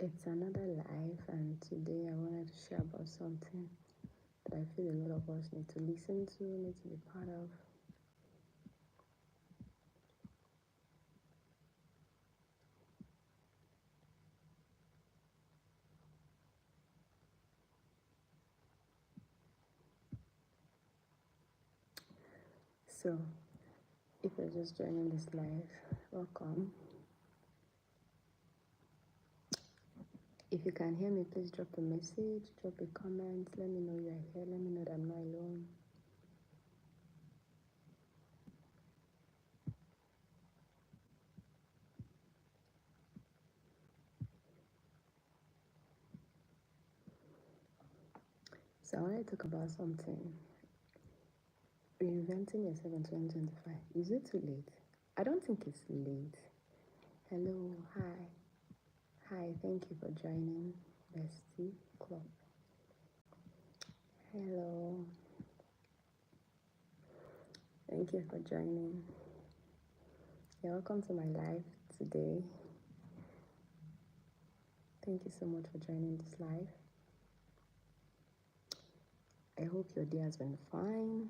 It's another life, and today I wanted to share about something that I feel a lot of us need to listen to, need to be part of. So, if you're just joining this live, welcome. If you can hear me, please drop a message, drop a comment, let me know you're here, let me know that I'm not alone. So, I want to talk about something. Reinventing yourself in 2025. Is it too late? I don't think it's late. Hello, hi. Hi, thank you for joining Bestie Club. Hello, thank you for joining. You're welcome to my live today. Thank you so much for joining this live. I hope your day has been fine.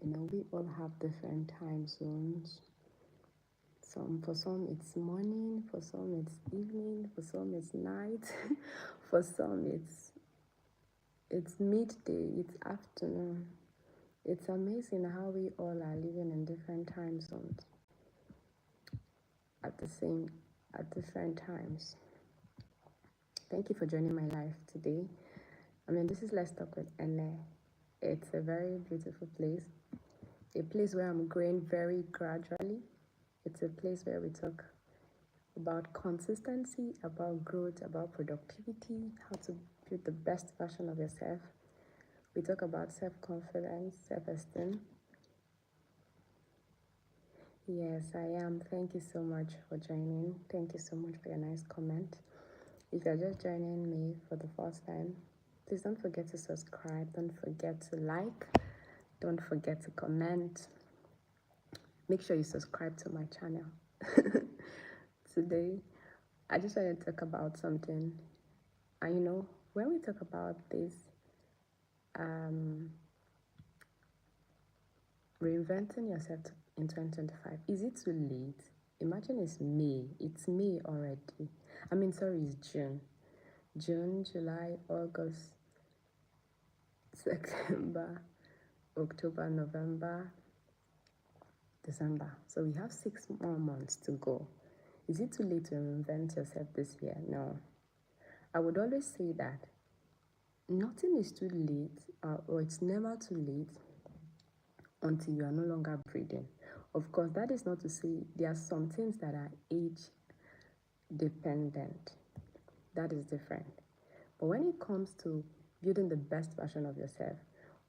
You know, we all have different time zones. For some it's morning, for some it's evening, for some it's night, for some it's midday, it's afternoon. It's amazing how we all are living in different time zones at different times. Thank you for joining my live today. This is Let's Talk with Ene. It's a very beautiful place, a place where I'm growing very gradually. It's a place where we talk about consistency, about growth, about productivity, how to build the best version of yourself. We talk about self-confidence, self-esteem. Yes, I am. Thank you so much for joining. Thank you so much for your nice comment. If you're just joining me for the first time, please don't forget to subscribe. Don't forget to like. Don't forget to comment. Make sure you subscribe to my channel. Today, I just want to talk about something. And you know, when we talk about this, reinventing yourself in 2025, is it too late? Imagine it's May. It's May already. It's June. June, July, August, September, October, November, December. So we have 6 more months to go. Is it too late to reinvent yourself this year? No. I would always say that nothing is too late, or it's never too late until you are no longer breathing. Of course, that is not to say there are some things that are age dependent. That is different. But when it comes to building the best version of yourself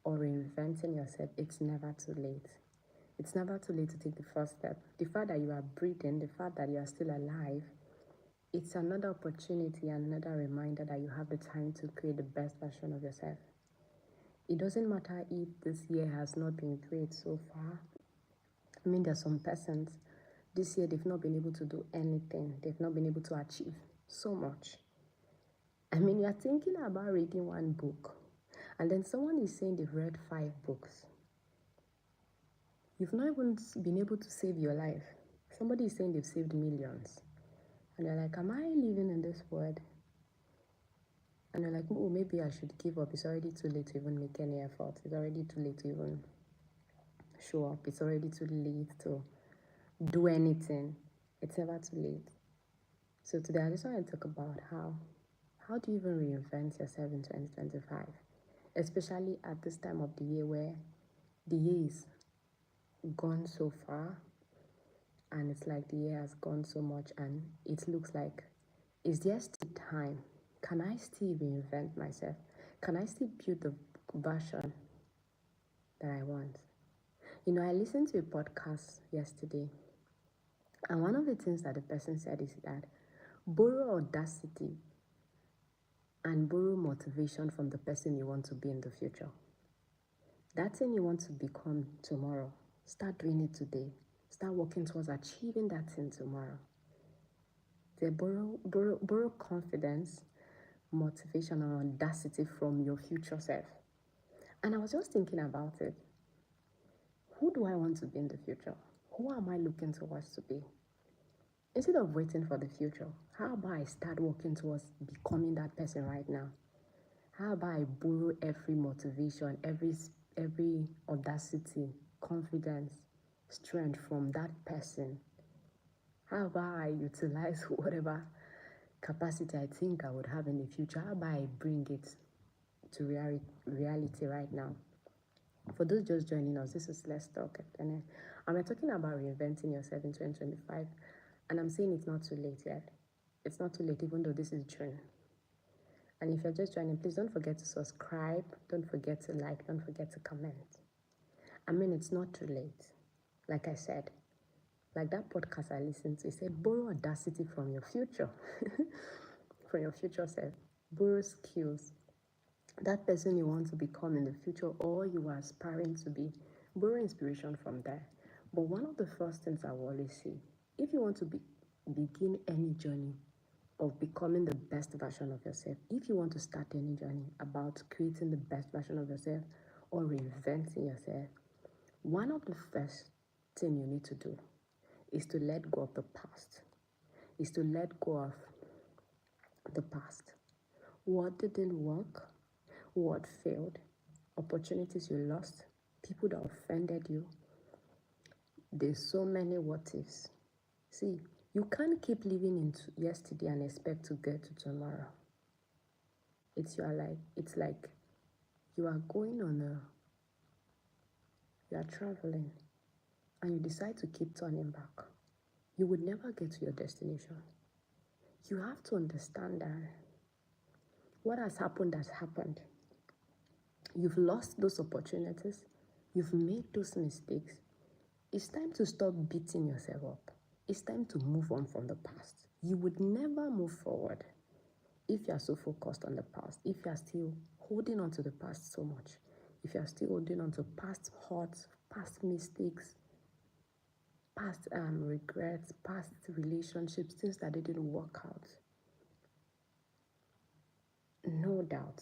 or reinventing yourself, it's never too late. It's never too late to take the first step. The fact that you are breathing, the fact that you are still alive, it's another opportunity and another reminder that you have the time to create the best version of yourself. It doesn't matter if this year has not been great so far. There's some persons, this year they've not been able to do anything. They've not been able to achieve so much. You're thinking about reading one book, and then someone is saying they've read 5 books. You've not even been able to save your life. Somebody is saying they've saved millions. And you're like, am I living in this world? And you're like, oh, maybe I should give up. It's already too late to even make any effort. It's already too late to even show up. It's already too late to do anything. It's never too late. So today I just want to talk about how do you even reinvent yourself in 2025? Especially at this time of the year where the year is gone so far, and it's like the year has gone so much, and it looks like, is there still time? Can I still reinvent myself? Can I still build the version that I want? I listened to a podcast yesterday, and one of the things that the person said is that borrow audacity and borrow motivation from the person you want to be in the future. That thing you want to become tomorrow, start doing it today. Start working towards achieving that thing tomorrow. They borrow confidence, motivation, and audacity from your future self. And I was just thinking about it. Who do I want to be in the future? Who am I looking towards to be? Instead of waiting for the future, how about I start working towards becoming that person right now? How about I borrow every motivation, every audacity, confidence, strength from that person? How about I utilize whatever capacity I think I would have in the future? How about I bring it to reality right now? For those just joining us, this is Let's Talk. And we're talking about reinventing yourself in 2025. And I'm saying it's not too late yet. It's not too late, even though this is June. And if you're just joining, please don't forget to subscribe. Don't forget to like. Don't forget to comment. I mean, it's not too late. Like I said, like that podcast I listened to, it said, borrow audacity from your future, from your future self. Borrow skills. That person you want to become in the future or you are aspiring to be, borrow inspiration from there. But one of the first things I will always say, if you want to begin any journey of becoming the best version of yourself, if you want to start any journey about creating the best version of yourself or reinventing yourself, one of the first thing you need to do is to let go of the past, is to let go of the past. What didn't work? What failed? Opportunities you lost? People that offended you? There's so many what ifs. See, you can't keep living into yesterday and expect to get to tomorrow. It's like you are going on you are traveling and you decide to keep turning back. You would never get to your destination. You have to understand that what has happened has happened. You've lost those opportunities. You've made those mistakes. It's time to stop beating yourself up. It's time to move on from the past. You would never move forward if you are so focused on the past, if you are still holding on to the past so much, if you are still holding on to past hurts, past mistakes, past regrets, past relationships, things that didn't work out. No doubt,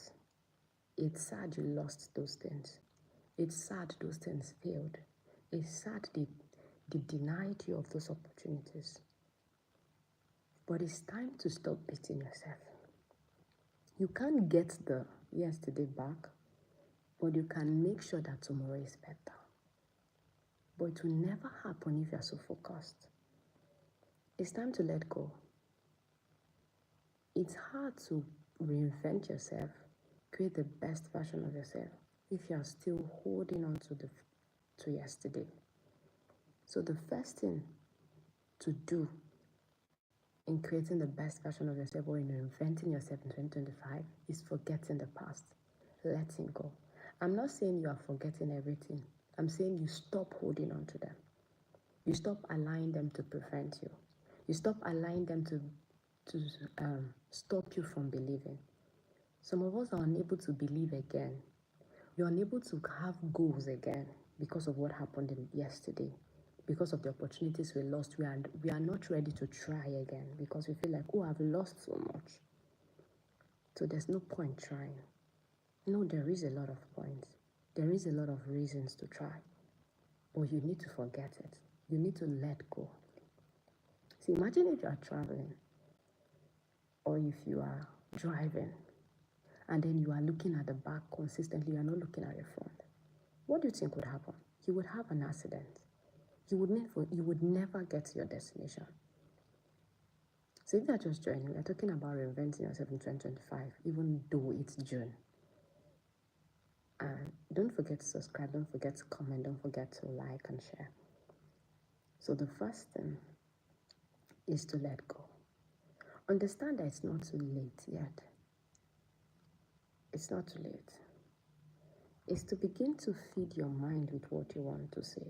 it's sad you lost those things. It's sad those things failed. It's sad they denied you of those opportunities. But it's time to stop beating yourself. You can't get the yesterday back, but you can make sure that tomorrow is better. But it will never happen if you're so focused. It's time to let go. It's hard to reinvent yourself, create the best version of yourself if you're still holding on to yesterday. So the first thing to do in creating the best version of yourself or in reinventing yourself in 2025 is forgetting the past, letting go. I'm not saying you are forgetting everything. I'm saying you stop holding on to them. You stop allowing them to prevent you. You stop allowing them to stop you from believing. Some of us are unable to believe again. You're unable to have goals again because of what happened yesterday. Because of the opportunities we lost, we are not ready to try again because we feel like, oh, I've lost so much. So there's no point trying. No, there is a lot of points. There is a lot of reasons to try. But you need to forget it. You need to let go. See, imagine if you are traveling or if you are driving and then you are looking at the back consistently, you are not looking at the front. What do you think would happen? You would have an accident. You would never get to your destination. So if you're just joining, we're talking about reinventing yourself in 2025, even though it's June. And don't forget to subscribe, don't forget to comment, don't forget to like and share. So the first thing is to let go. Understand that it's not too late yet. It's not too late. It's to begin to feed your mind with what you want to say.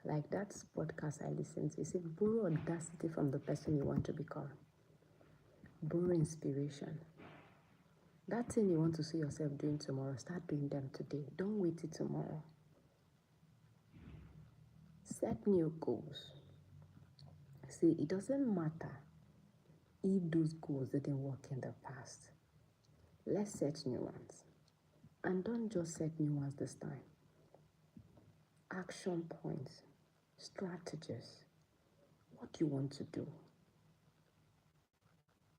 Like that podcast I listened to, it said, borrow audacity from the person you want to become. Borrow inspiration. That thing you want to see yourself doing tomorrow, start doing them today. Don't wait till tomorrow. Set new goals. See, it doesn't matter if those goals didn't work in the past, let's set new ones. And don't just set new ones this time. Action points, strategies. What do you want to do?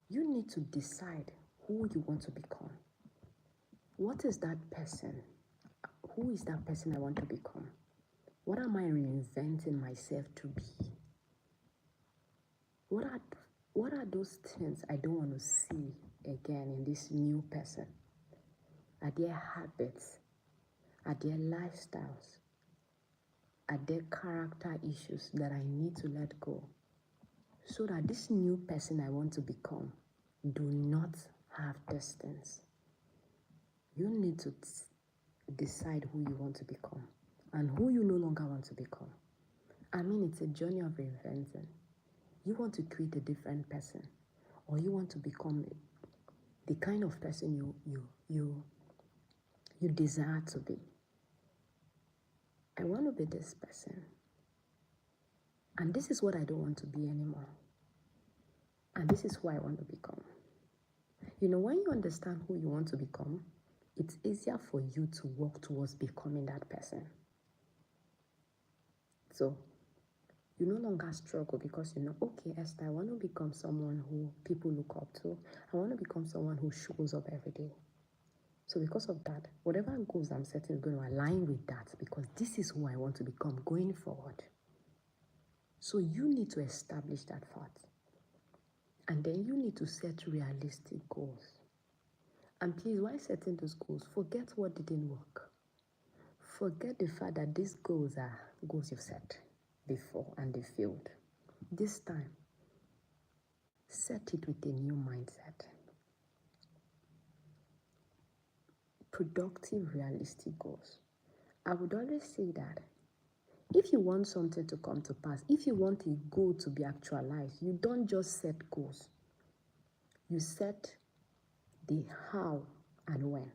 You need to decide who you want to become. What is that person? Who is that person I want to become? What am I reinventing myself to be? What are those things I don't want to see again in this new person? Are there habits? Are there lifestyles? Are there character issues that I need to let go so that this new person I want to become do not have these things? You need to decide who you want to become and who you no longer want to become. I mean, it's a journey of reinventing. You want to create a different person, or you want to become the kind of person you desire to be. I want to be this person, and this is what I don't want to be anymore, and this is who I want to become. You know, when you understand who you want to become, it's easier for you to work towards becoming that person. So you no longer struggle because you know, okay, Esther, I want to become someone who people look up to. I want to become someone who shows up every day. So because of that, whatever goals I'm setting is going to align with that, because this is who I want to become going forward. So you need to establish that fact. And then you need to set realistic goals. And please, while setting those goals, forget what didn't work. Forget the fact that these goals are goals you've set before and they failed. This time, set it with a new mindset. Productive, realistic goals. I would always say that if you want something to come to pass, if you want a goal to be actualized, you don't just set goals. You set the how and when.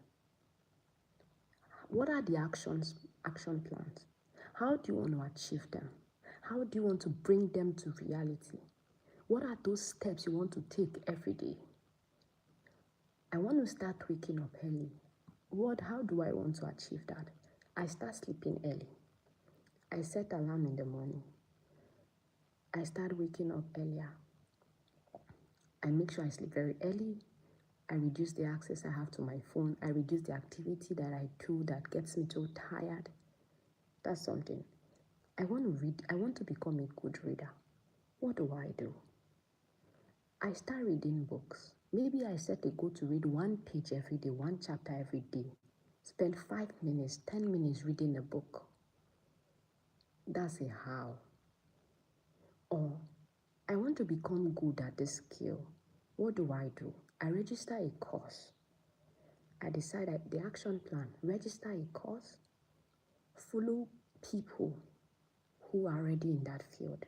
What are the action plans? How do you want to achieve them? How do you want to bring them to reality? What are those steps you want to take every day? I want to start waking up early. How do I want to achieve that? I start sleeping early. I set alarm in the morning. I start waking up earlier. I make sure I sleep very early. I reduce the access I have to my phone. I reduce the activity that I do that gets me so tired. That's something. I want to read. I want to become a good reader. What do? I start reading books. Maybe I set a goal to read 1 page every day, 1 chapter every day. Spend 5 minutes, 10 minutes reading a book. That's a how. Or I want to become good at this skill. What do? I register a course. I decide the action plan, register a course, follow people who are already in that field.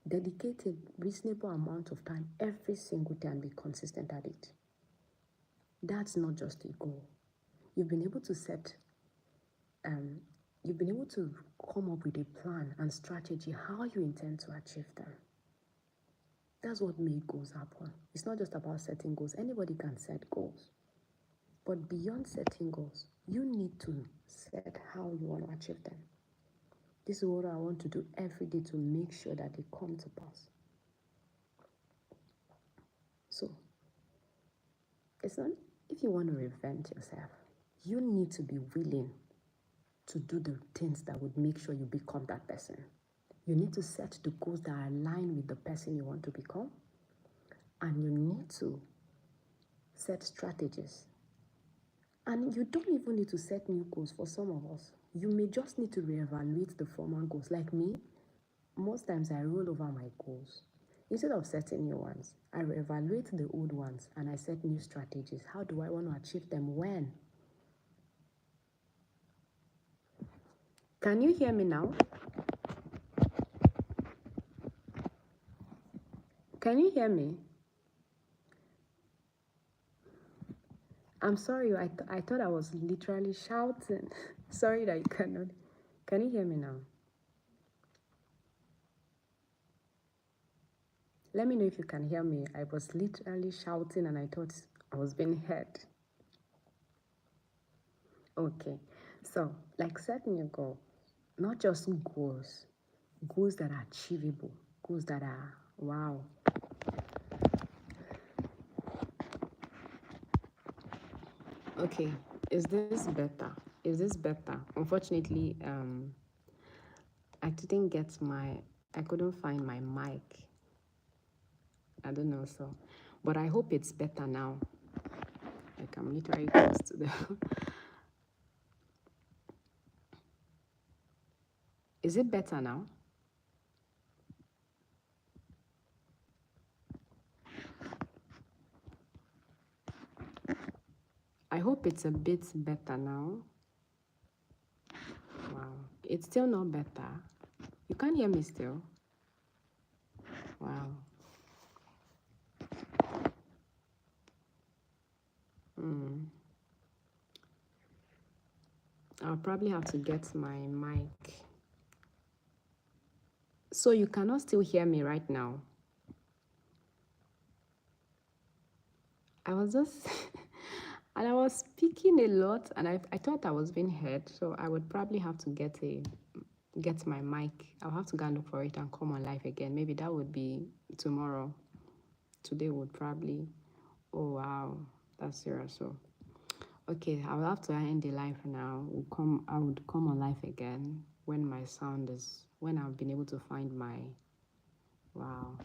Dedicate a reasonable amount of time every single day and be consistent at it. That's not just a goal. You've been able to come up with a plan and strategy how you intend to achieve them. That's what made goals happen. It's not just about setting goals. Anybody can set goals. But beyond setting goals, you need to set how you want to achieve them. This is what I want to do every day to make sure that they come to pass. So, it's not, if you want to reinvent yourself, you need to be willing to do the things that would make sure you become that person. You need to set the goals that align with the person you want to become. And you need to set strategies. And you don't even need to set new goals for some of us. You may just need to reevaluate the former goals. Like me, most times I roll over my goals. Instead of setting new ones, I reevaluate the old ones and I set new strategies. How do I want to achieve them? When? Can you hear me now? Can you hear me? I'm sorry, I thought I was literally shouting. Sorry that you cannot. Can you hear me now? Let me know if you can hear me. I was literally shouting and I thought I was being heard. Okay, so like setting your goal, not just goals that are achievable, goals that are wow. Okay, is this better? Is this better? Unfortunately, I couldn't find my mic. I don't know, so, but I hope it's better now. Like I'm literally close to the. Is it better now? I hope it's a bit better now. Wow, it's still not better. You can't hear me still. Wow. I'll probably have to get my mic. So you cannot still hear me right now. I was just, and I was speaking a lot, and I thought I was being heard, so I would probably have to get my mic. I'll have to go and look for it and come on live again. Maybe that would be tomorrow. Today would probably, oh wow, that's serious. So, okay, I will have to end the live now. I would come on live again when my sound is, when I've been able to find my, wow.